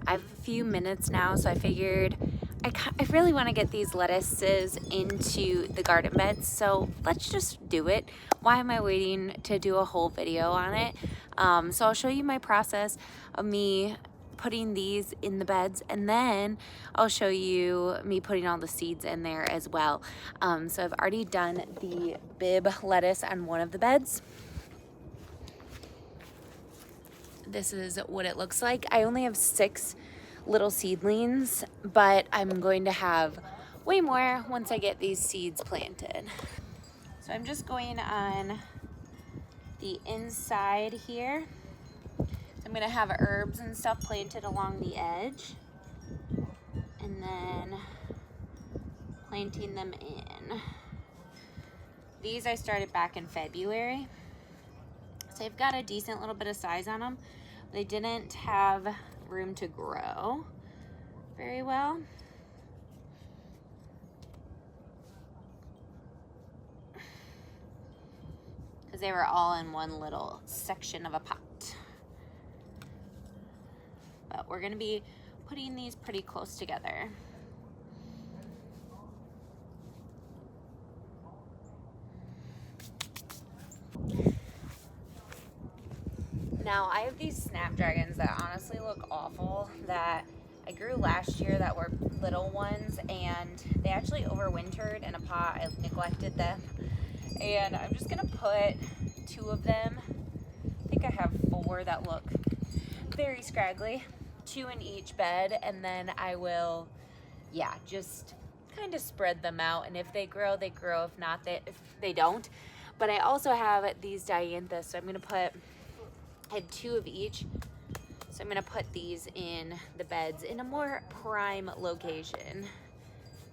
I have a few minutes now, so I figured I really want to get these lettuces into the garden beds, so let's just do it. Why am I waiting to do a whole video on it? So I'll show you my process of me putting these in the beds, and then I'll show you me putting all the seeds in there as well. So I've already done the Bibb lettuce on one of the beds. This is what it looks like. I only have 6 little seedlings, but I'm going to have way more once I get these seeds planted. So I'm just going on the inside here. I'm gonna have herbs and stuff planted along the edge, and then planting them in. These I started back in February, so they've got a decent little bit of size on them. They didn't have room to grow very well. Because they were all in one little section of a pot. But we're gonna be putting these pretty close together. Now I have these snapdragons that honestly look awful that I grew last year that were little ones, and they actually overwintered in a pot. I neglected them, and I'm just gonna put 2 of them. I think I have 4 that look very scraggly, 2 in each bed, and then I will, yeah, just kind of spread them out, and if they grow, they grow. If not, they don't. But I also have these dianthus, so I'm gonna put, I had 2 of each, so I'm gonna put these in the beds in a more prime location,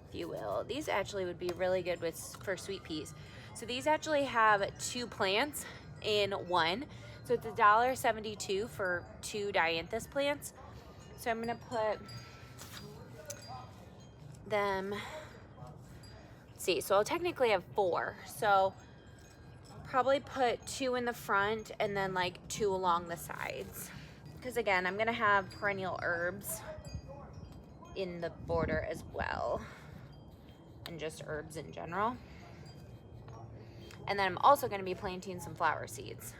if you will. These actually would be really good for sweet peas. So these actually have 2 plants in one. So it's $1.72 for 2 dianthus plants. So I'm gonna put them, let's see, so I'll technically have 4. So probably put 2 in the front and then like 2 along the sides. Because again, I'm gonna have perennial herbs in the border as well, and just herbs in general. And then I'm also gonna be planting some flower seeds.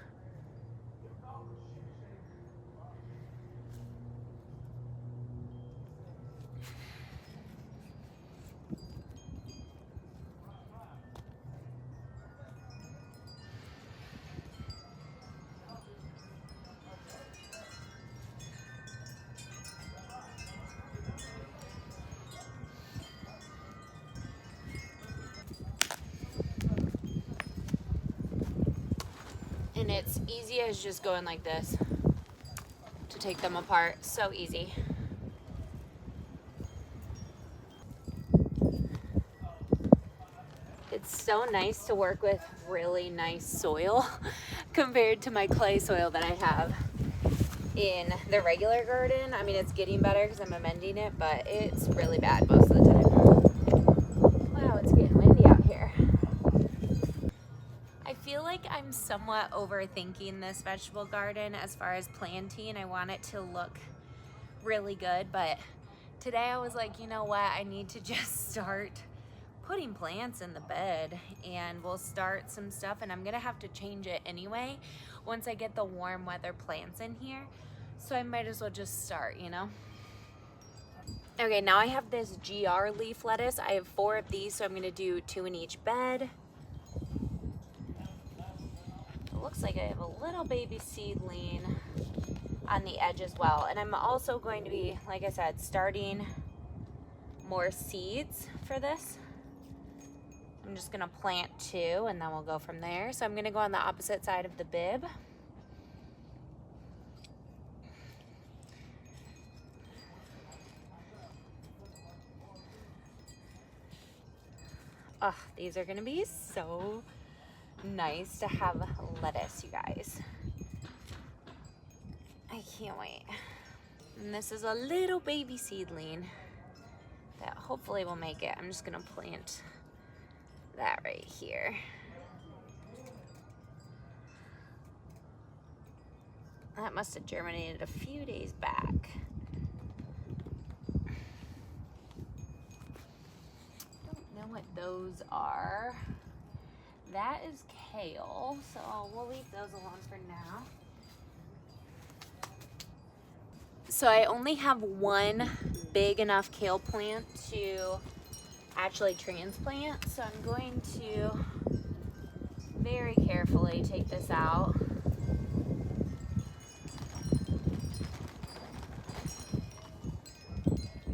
And it's easy as just going like this to take them apart. So easy. It's so nice to work with really nice soil compared to my clay soil that I have in the regular garden. I mean, it's getting better because I'm amending it, but it's really bad most of the time. Wow, it's getting windy out here. I feel like I'm somewhat overthinking this vegetable garden as far as planting. I want it to look really good, but today I was like, you know what? I need to just start putting plants in the bed, and we'll start some stuff, and I'm gonna have to change it anyway once I get the warm weather plants in here. So I might as well just start, you know? Okay, now I have this GR leaf lettuce. I have 4 of these, so I'm gonna do 2 in each bed. It looks like I have a little baby seedling on the edge as well. And I'm also going to be, like I said, starting more seeds for this. I'm just gonna plant 2 and then we'll go from there. So I'm gonna go on the opposite side of the Bibb. Oh, these are gonna be so nice to have lettuce, you guys. I can't wait. And this is a little baby seedling that hopefully will make it. I'm just gonna plant that right here. That must have germinated a few days back. those are. That is kale, so we'll leave those alone for now. So I only have one big enough kale plant to actually transplant, so I'm going to very carefully take this out.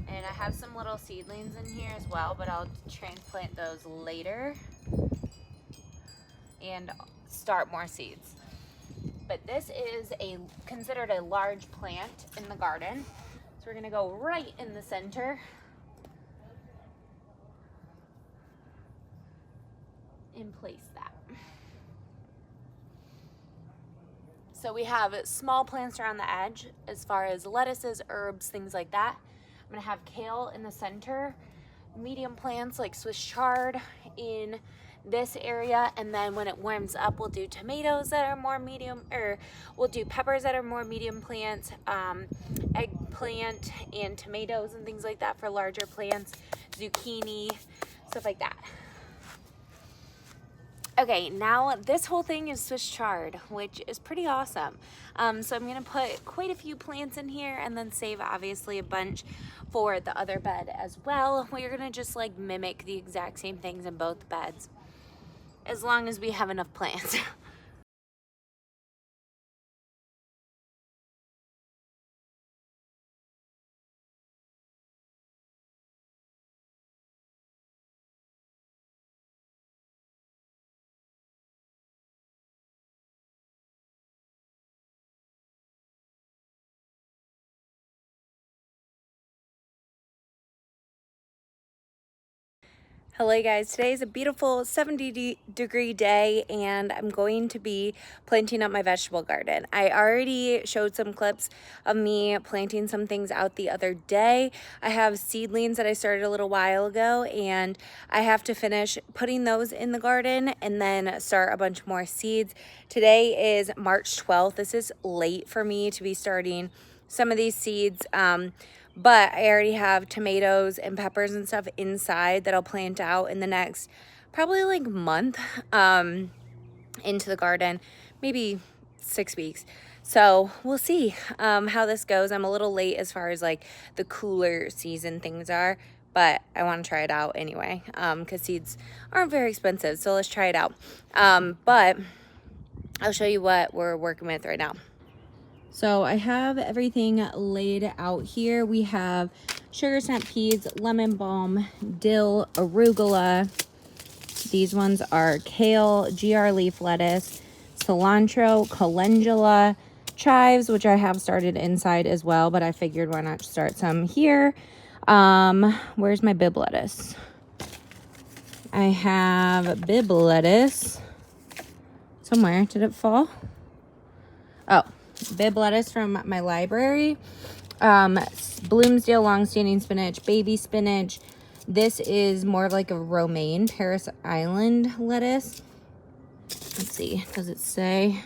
And I have some little seedlings in here as well, but I'll transplant those later and start more seeds. But this is considered a large plant in the garden. So we're gonna go right in the center and place that. So we have small plants around the edge as far as lettuces, herbs, things like that. I'm gonna have kale in the center, medium plants like Swiss chard in this area, and then when it warms up we'll do tomatoes that are more medium, or we'll do peppers that are more medium plants, eggplant and tomatoes and things like that for larger plants, zucchini, stuff like that. Okay, now this whole thing is Swiss chard, which is pretty awesome. So I'm gonna put quite a few plants in here and then save obviously a bunch for the other bed as well. We're gonna just like mimic the exact same things in both beds, as long as we have enough plants. Hello guys, today is a beautiful 70-degree day and I'm going to be planting up my vegetable garden. I already showed some clips of me planting some things out the other day. I have seedlings that I started a little while ago and I have to finish putting those in the garden and then start a bunch more seeds. Today is March 12th. This is late for me to be starting some of these seeds. But I already have tomatoes and peppers and stuff inside that I'll plant out in the next probably like month into the garden, maybe 6 weeks. So we'll see how this goes. I'm a little late as far as like the cooler season things are, but I want to try it out anyway because seeds aren't very expensive. So let's try it out. But I'll show you what we're working with right now. So I have everything laid out here. We have sugar snap peas, lemon balm, dill, arugula. These ones are kale, GR leaf lettuce, cilantro, calendula, chives, which I have started inside as well, but I figured why not start some here. Where's my Bibb lettuce? I have Bibb lettuce somewhere. Did it fall? Oh. Bibb lettuce from my library, Bloomsdale longstanding spinach, baby spinach. This is more of like a romaine Paris Island lettuce. Let's see, does it say?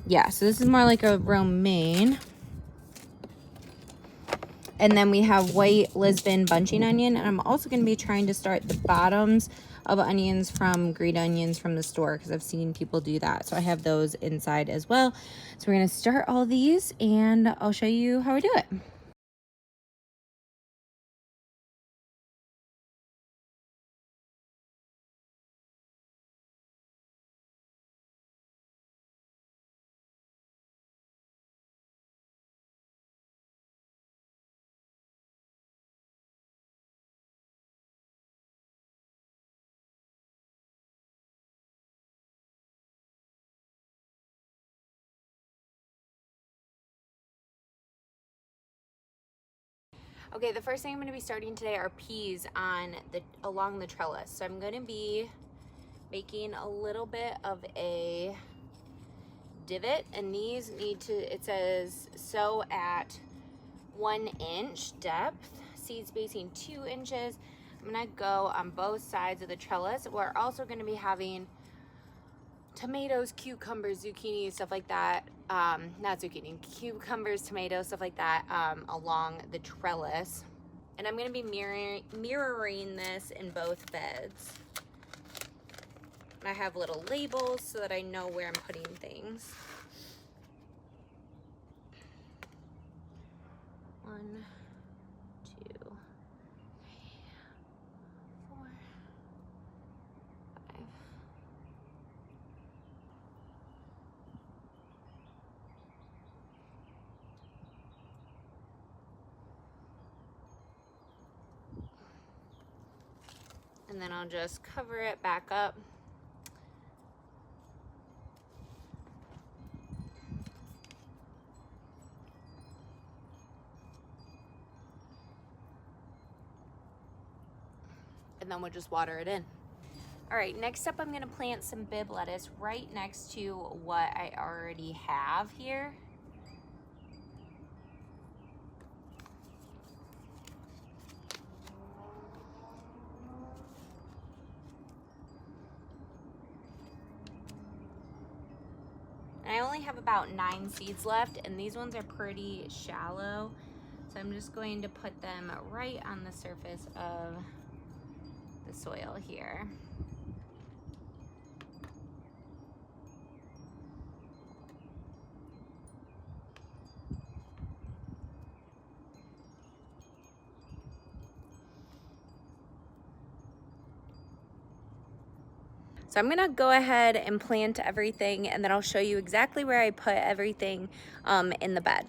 Yeah, so this is more like a romaine. And then we have white Lisbon bunching onion, and I'm also going to be trying to start the bottoms of onions from green onions from the store because I've seen people do that. So I have those inside as well. So we're going to start all these and I'll show you how we do it. Okay, the first thing I'm going to be starting today are peas along the trellis. So I'm going to be making a little bit of a divot, and these need to, it says sow at 1 inch depth, seed spacing 2 inches. I'm going to go on both sides of the trellis. We're also going to be having tomatoes, cucumbers, zucchini, stuff like that. Not zucchini, cucumbers, tomatoes, stuff like that along the trellis. And I'm going to be mirroring this in both beds. And I have little labels so that I know where I'm putting things. 1, 2, 3, 4, 5. And then I'll just cover it back up. And then we'll just water it in. All right, next up I'm gonna plant some bib lettuce right next to what I already have here. And I only have about 9 seeds left, and these ones are pretty shallow. So I'm just going to put them right on the surface of the soil here. So I'm gonna go ahead and plant everything, and then I'll show you exactly where I put everything in the bed.